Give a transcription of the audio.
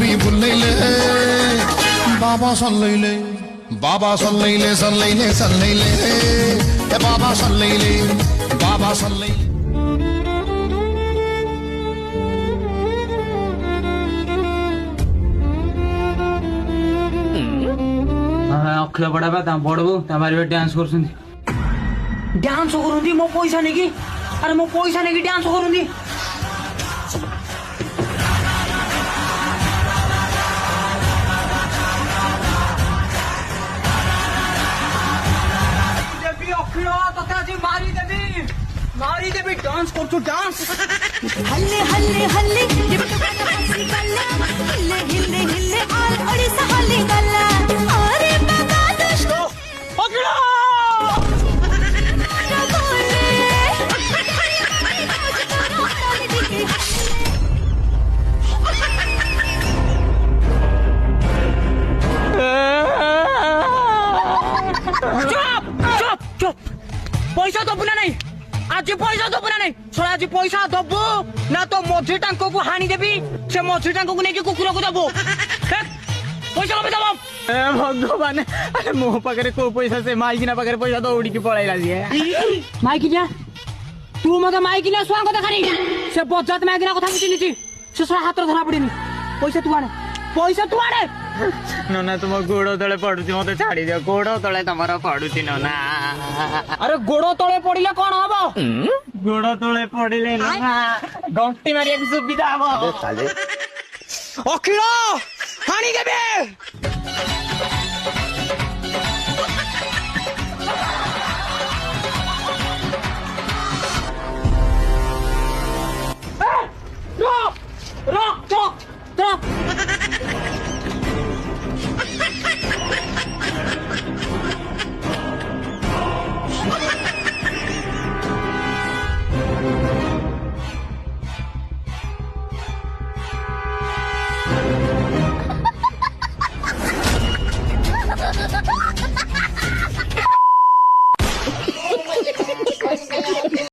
भी बुलैले बाबा सल्लैले बाबा सल्लैले सल्लैले सल्लैले ए बाबा सल्लैले बाबा सल्लैले अखिल बड़ा बड़बू तमारी डांस कर डांस करूंदी मो पैसा नहीं की अरे मो पैसा नहीं की डांस करूंदी देवी अखिल तते मारी देवी डांस करछु डांस हल्ले हल्ले हल्ले हल्ले हिल्ले हिल्ले और ओडिसा हल्ले गल्ला अरे बाबा दुष्ट अखिल पैसा दबु ना नहीं आज पैसा दबु ना नहीं छोड़ा आज पैसा दबु ना तो मझी टांक को हानि देवी से मझी टांक को लेकिन कुकुर को दबु पैसा कभी दब भगवान अरे मो पाखे को पैसा से माइकिना पाखे पैसा तो उड़ी पलैला माइकिना तू मत माइकिना छुआ कथा खानी से बजात माइकिना कथा चिन्ह से सला हाथ धरा पड़ेनि पैसा तू आने नना तुम गोड़ तले पड़ुची मत छाड़ी दियो गोड़ तले तमर पड़ुची नना अरे गोड़ तले पड़िले कौन हबो गोड़ तले पड़िले नना घंटी मारिया सुविधा हबो अखिल हानी देबे